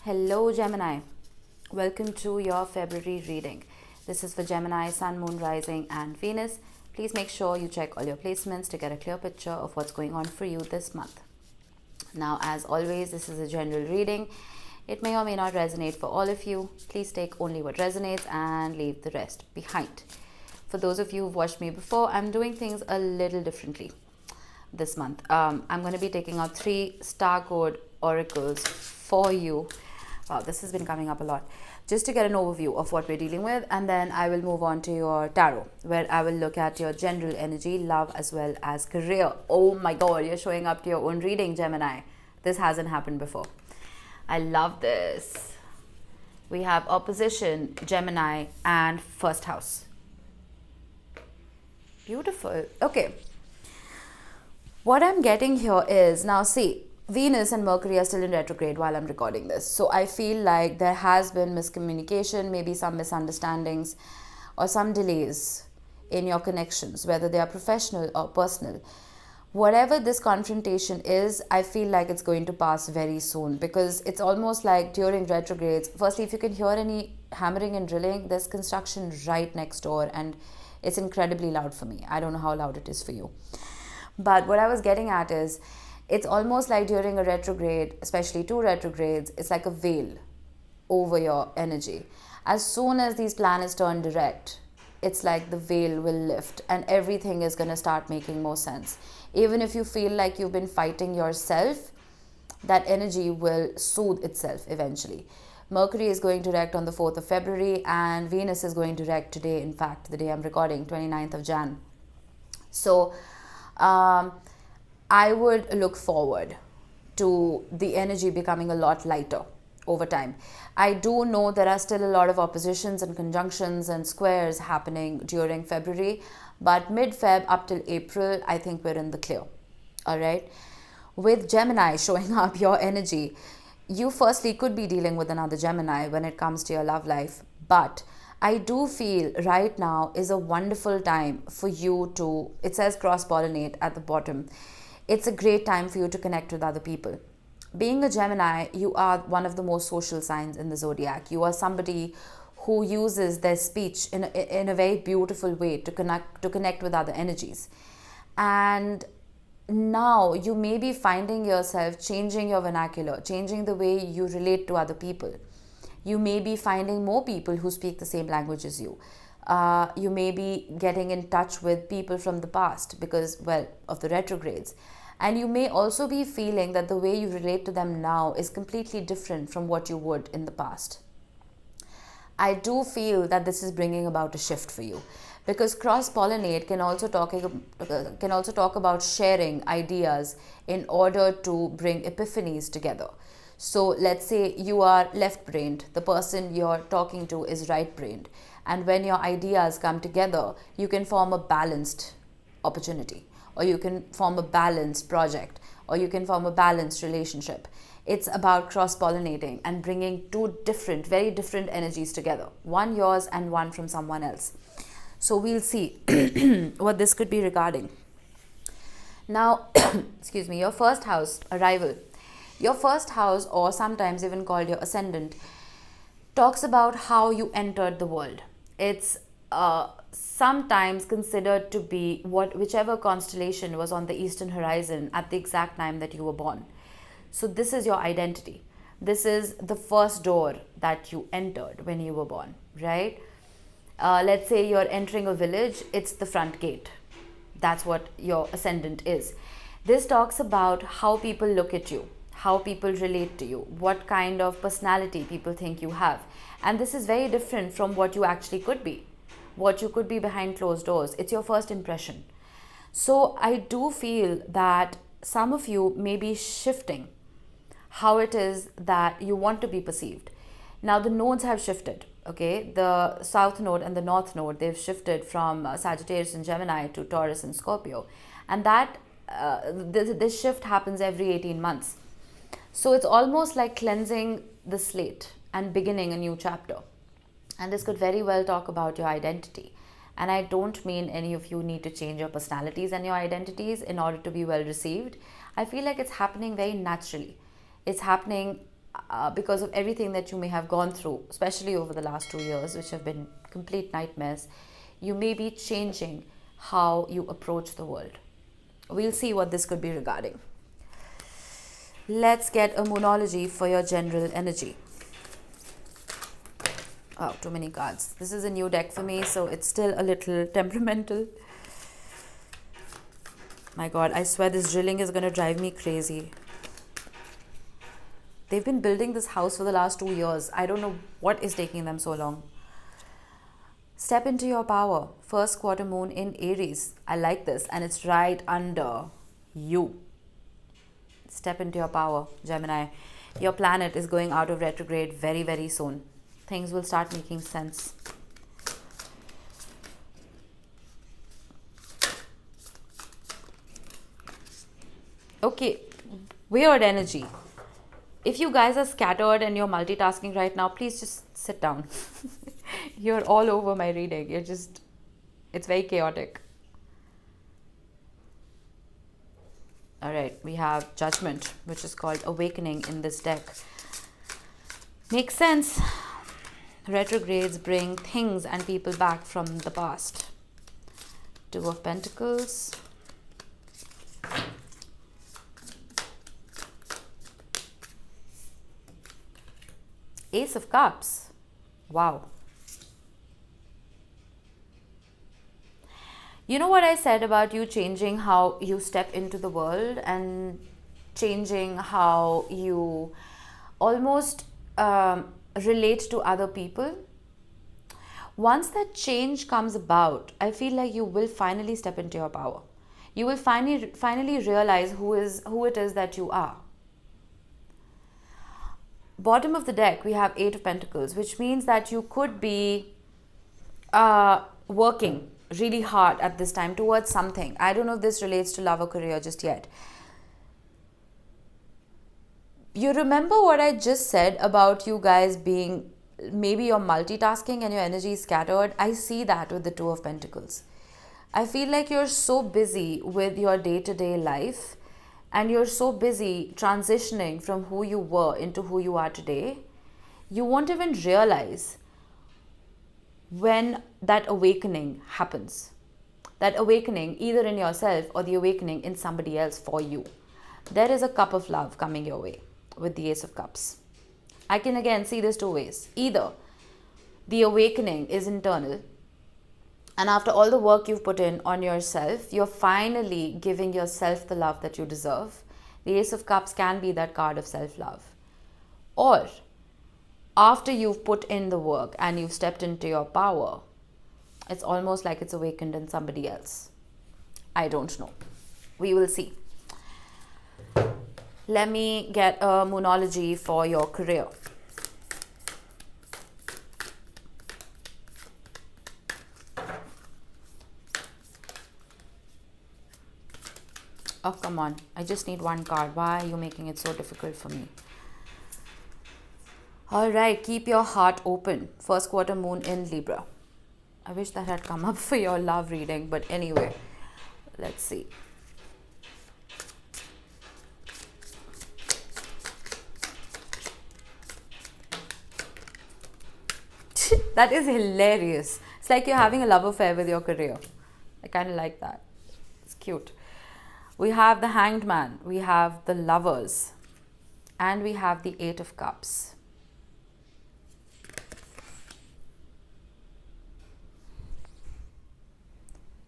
Hello, Gemini. Welcome to your February reading. This is for Gemini, Sun, Moon, Rising, and Venus. Please make sure you check all your placements to get a clear picture of what's going on for you this month. Now, as always, this is a general reading. It may or may not resonate for all of you. Please take only what resonates and leave the rest behind. For those of you who've watched me before, I'm doing things a little differently this month. I'm going to be taking out 3 star code oracles for you. Wow, this has been coming up a lot. Just to get an overview of what we're dealing with, and then I will move on to your tarot, where I will look at your general energy, love, as well as career. Oh my God, you're showing up to your own reading, Gemini. This hasn't happened before. I love this. We have opposition, Gemini, and first house. Beautiful. Okay. What I'm getting here is, now see, Venus and Mercury are still in retrograde while I'm recording this. So I feel like there has been miscommunication, maybe some misunderstandings or some delays in your connections, whether they are professional or personal. Whatever this confrontation is, I feel like it's going to pass very soon, because it's almost like during retrogrades, firstly, if you can hear any hammering and drilling, there's construction right next door and it's incredibly loud for me. I don't know how loud it is for you. But what I was getting at is, it's almost like during a retrograde, especially 2 retrogrades, it's like a veil over your energy. As soon as these planets turn direct, it's like the veil will lift and everything is going to start making more sense. Even if you feel like you've been fighting yourself, that energy will soothe itself eventually. Mercury is going direct on the 4th of February and Venus is going direct today, in fact, the day I'm recording, 29th of Jan. So, I would look forward to the energy becoming a lot lighter over time. I do know there are still a lot of oppositions and conjunctions and squares happening during February, but mid-Feb up till April, I think we're in the clear. All right. With Gemini showing up your energy, you firstly could be dealing with another Gemini when it comes to your love life, but I do feel right now is a wonderful time for you to, it says cross-pollinate at the bottom. It's a great time for you to connect with other people. Being a Gemini, you are one of the most social signs in the zodiac. You are somebody who uses their speech in a very beautiful way to connect with other energies. And now you may be finding yourself changing your vernacular, changing the way you relate to other people. You may be finding more people who speak the same language as you. You may be getting in touch with people from the past because, well, of the retrogrades. And you may also be feeling that the way you relate to them now is completely different from what you would in the past. I do feel that this is bringing about a shift for you, because cross-pollinate can also talk about sharing ideas in order to bring epiphanies together. So let's say you are left-brained, the person you're talking to is right-brained. And when your ideas come together, you can form a balanced opportunity, or you can form a balanced project, or you can form a balanced relationship. It's about cross-pollinating and bringing 2 different, very different energies together. One yours and one from someone else. So we'll see what this could be regarding. Now, excuse me, your first house, arrival. Your first house, or sometimes even called your ascendant, talks about how you entered the world. It's sometimes considered to be whichever constellation was on the eastern horizon at the exact time that you were born. So this is your identity. This is the first door that you entered when you were born, right? Let's say you're entering a village, it's the front gate. That's what your ascendant is. This talks about how people look at you, how people relate to you, what kind of personality people think you have. And this is very different from what you actually could be, what you could be behind closed doors. It's your first impression. So I do feel that some of you may be shifting how it is that you want to be perceived. Now the nodes have shifted, okay? The South Node and the North Node, they've shifted from Sagittarius and Gemini to Taurus and Scorpio. And that this shift happens every 18 months. So it's almost like cleansing the slate and beginning a new chapter. And this could very well talk about your identity. And I don't mean any of you need to change your personalities and your identities in order to be well received. I feel like it's happening very naturally. It's happening because of everything that you may have gone through, especially over the last 2 years, which have been complete nightmares. You may be changing how you approach the world. We'll see what this could be regarding. Let's get a moonology for your general energy. Oh, too many cards. This is a new deck for me, so it's still a little temperamental. My God, I swear this drilling is going to drive me crazy. They've been building this house for the last 2 years. I don't know what is taking them so long. Step into your power. First quarter moon in Aries. I like this. And it's right under you. Step into your power, Gemini. Your planet is going out of retrograde very, very soon. Things will start making sense. Okay, weird energy. If you guys are scattered and you're multitasking right now, please just sit down. You're all over my reading. It's very chaotic. All right, we have Judgment, which is called Awakening in this deck. Makes sense. Retrogrades bring things and people back from the past. Two of Pentacles. Ace of Cups. Wow. You know what I said about you changing how you step into the world and changing how you almost relate to other people? Once that change comes about, I feel like you will finally step into your power. You will finally realize who it is that you are. Bottom of the deck, we have Eight of Pentacles, which means that you could be working really hard at this time towards something. I don't know if this relates to love or career just yet. You remember what I just said about you guys being, maybe you're multitasking and your energy is scattered? I see that with the Two of Pentacles. I feel like you're so busy with your day-to-day life and you're so busy transitioning from who you were into who you are today, you won't even realize when that awakening happens. That awakening either in yourself or the awakening in somebody else for you. There is a cup of love coming your way with the Ace of Cups. I can again see this two ways. Either the awakening is internal, and after all the work you've put in on yourself, you're finally giving yourself the love that you deserve. The Ace of Cups can be that card of self-love. Or after you've put in the work and you've stepped into your power, it's almost like it's awakened in somebody else. I don't know. We will see. Let me get a moonology for your career. Oh, come on. I just need one card. Why are you making it so difficult for me? All right. Keep your heart open. First quarter moon in Libra. I wish that had come up for your love reading. But anyway, let's see. That is hilarious. It's like you're having a love affair with your career. I kind of like that. It's cute. We have the Hanged Man, we have the Lovers, and we have the Eight of Cups.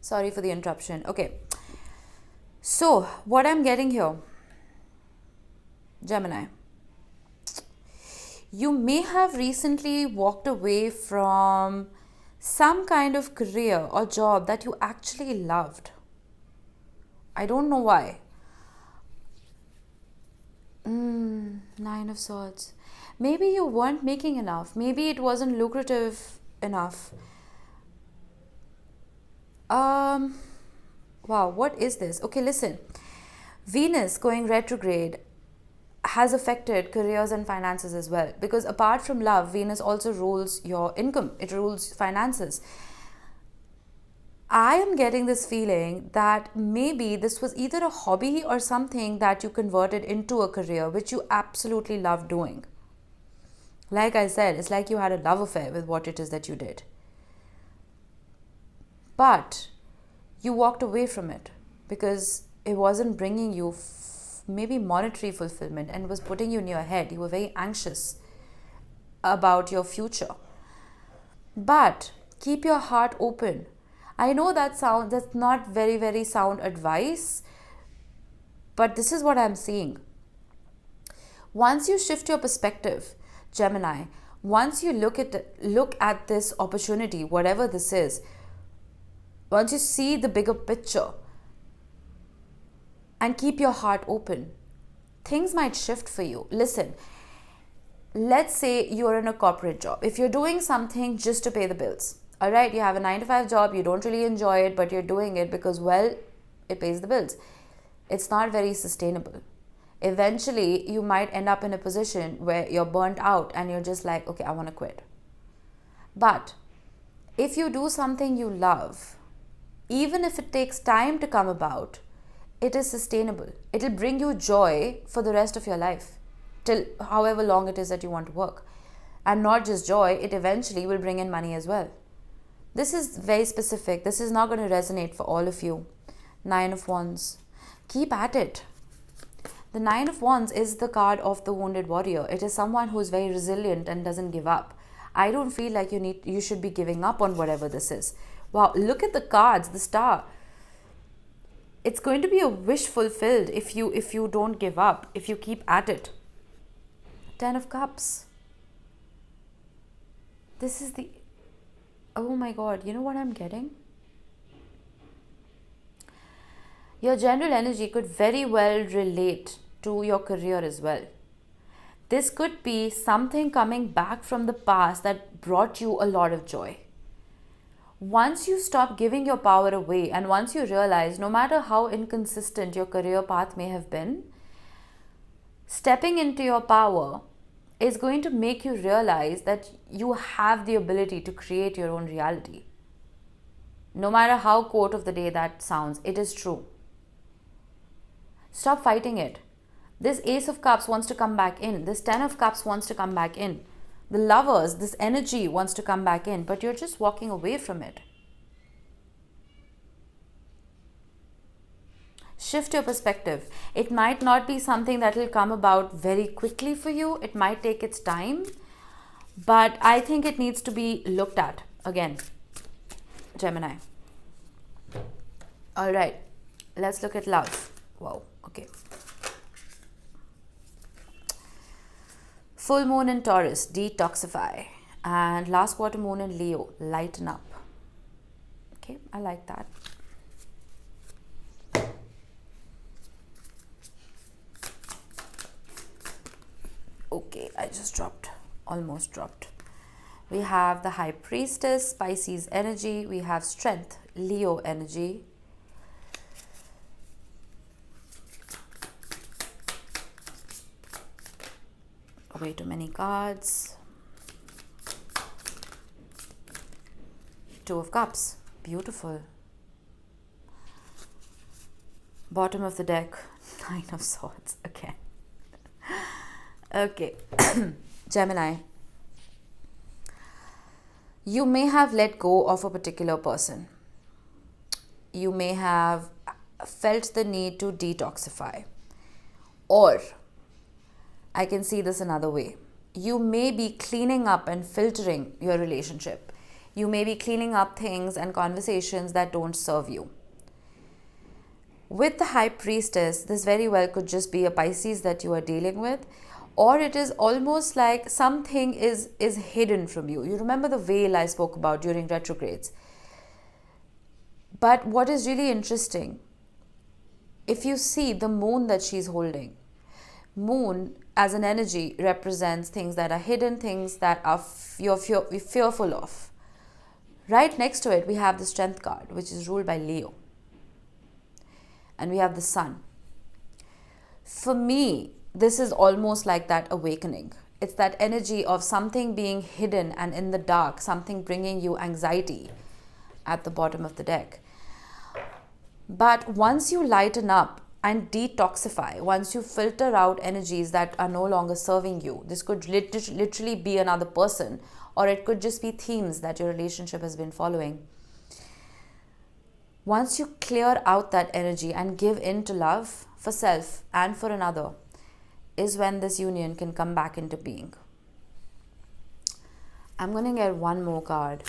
Sorry for the interruption. Okay. So, what I'm getting here, Gemini, you may have recently walked away from some kind of career or job that you actually loved. I don't know why. Nine of Swords. Maybe you weren't making enough. Maybe it wasn't lucrative enough. Wow, what is this? Okay, listen. Venus going retrograde has affected careers and finances as well. Because apart from love, Venus also rules your income. It rules finances. I am getting this feeling that maybe this was either a hobby or something that you converted into a career which you absolutely love doing. Like I said, it's like you had a love affair with what it is that you did. But you walked away from it because it wasn't bringing you maybe monetary fulfillment and was putting you in your head. You were very anxious about your future. But keep your heart open. I know that's not very, very sound advice, but this is what I'm seeing. Once you shift your perspective, Gemini, once you look at this opportunity, whatever this is, once you see the bigger picture and keep your heart open, things might shift for you. Listen, let's say you're in a corporate job. If you're doing something just to pay the bills, all right, you have a 9-to-5 job, you don't really enjoy it, but you're doing it because, well, it pays the bills. It's not very sustainable. Eventually, you might end up in a position where you're burnt out and you're just like, okay, I want to quit. But if you do something you love, even if it takes time to come about, it is sustainable. It'll bring you joy for the rest of your life, till however long it is that you want to work. And not just joy, it eventually will bring in money as well. This is very specific. This is not going to resonate for all of you. 9 of Wands. Keep at it. The 9 of Wands is the card of the wounded warrior. It is someone who is very resilient and doesn't give up. I don't feel like you should be giving up on whatever this is. Wow, look at the cards, the star. It's going to be a wish fulfilled if you don't give up, if you keep at it. 10 of Cups. This is the... Oh my God, you know what I'm getting? Your general energy could very well relate to your career as well. This could be something coming back from the past that brought you a lot of joy. Once you stop giving your power away and once you realize no matter how inconsistent your career path may have been, stepping into your power is going to make you realize that you have the ability to create your own reality. No matter how quote of the day that sounds, it is true. Stop fighting it. This Ace of Cups wants to come back in. This 10 of Cups wants to come back in. The Lovers, this energy wants to come back in, but you're just walking away from it. Shift your perspective. It might not be something that will come about very quickly for you. It might take its time, but I think it needs to be looked at again, Gemini. All right, let's look at love. Wow, okay. Full moon in Taurus, detoxify. And last quarter moon in Leo, lighten up. Okay, I like that. Okay, I just almost dropped. We have the High Priestess, Pisces energy. We have Strength, Leo energy. Way too many cards. 2 of Cups, beautiful. Bottom of the deck, 9 of Swords again. Okay, Gemini. You may have let go of a particular person. You may have felt the need to detoxify. Or, I can see this another way. You may be cleaning up and filtering your relationship. You may be cleaning up things and conversations that don't serve you. With the High Priestess, this very well could just be a Pisces that you are dealing with, or it is almost like something is hidden from you. You remember the veil I spoke about during retrogrades. But what is really interesting, if you see the moon that she's holding, moon as an energy represents things that are hidden, things that are you're fearful of. Right next to it, we have the Strength card, which is ruled by Leo. And we have the Sun. For me, this is almost like that awakening. It's that energy of something being hidden and in the dark, something bringing you anxiety at the bottom of the deck. But once you lighten up and detoxify, once you filter out energies that are no longer serving you. This could literally be another person, or it could just be themes that your relationship has been following. Once you clear out that energy and give in to love for self and for another, is when this union can come back into being. I'm going to get one more card.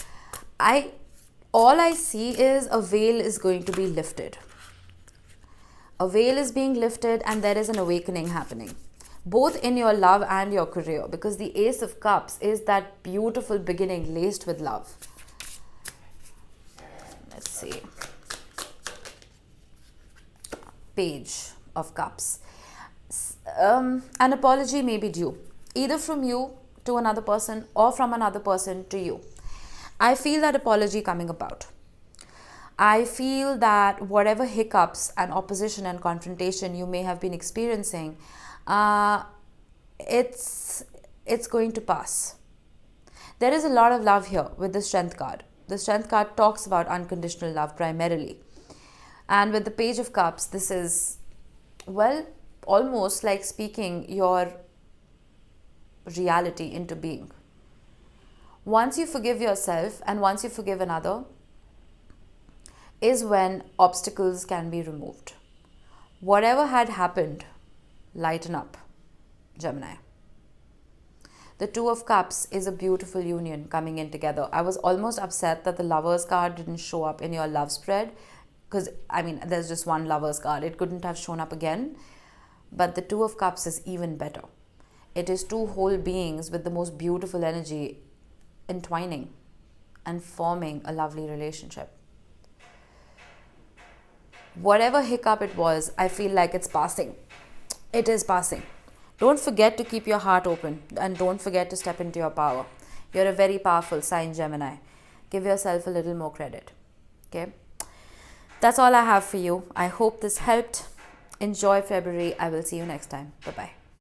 All I see is a veil is going to be lifted. A veil is being lifted and there is an awakening happening, both in your love and your career, because the Ace of Cups is that beautiful beginning laced with love. Let's see. Page of Cups. An apology may be due, either from you to another person or from another person to you. I feel that apology coming about. I feel that whatever hiccups and opposition and confrontation you may have been experiencing, it's going to pass. There is a lot of love here with the Strength card. The Strength card talks about unconditional love primarily. And with the Page of Cups, this is, well, almost like speaking your reality into being. Once you forgive yourself and once you forgive another, is when obstacles can be removed. Whatever had happened, lighten up, Gemini. The Two of Cups is a beautiful union coming in together. I was almost upset that the Lovers card didn't show up in your love spread, because, there's just one Lovers card. It couldn't have shown up again. But the Two of Cups is even better. It is two whole beings with the most beautiful energy entwining and forming a lovely relationship. Whatever hiccup it was, I feel like it's passing. It is passing. Don't forget to keep your heart open and don't forget to step into your power. You're a very powerful sign, Gemini. Give yourself a little more credit. Okay? That's all I have for you. I hope this helped. Enjoy February. I will see you next time. Bye-bye.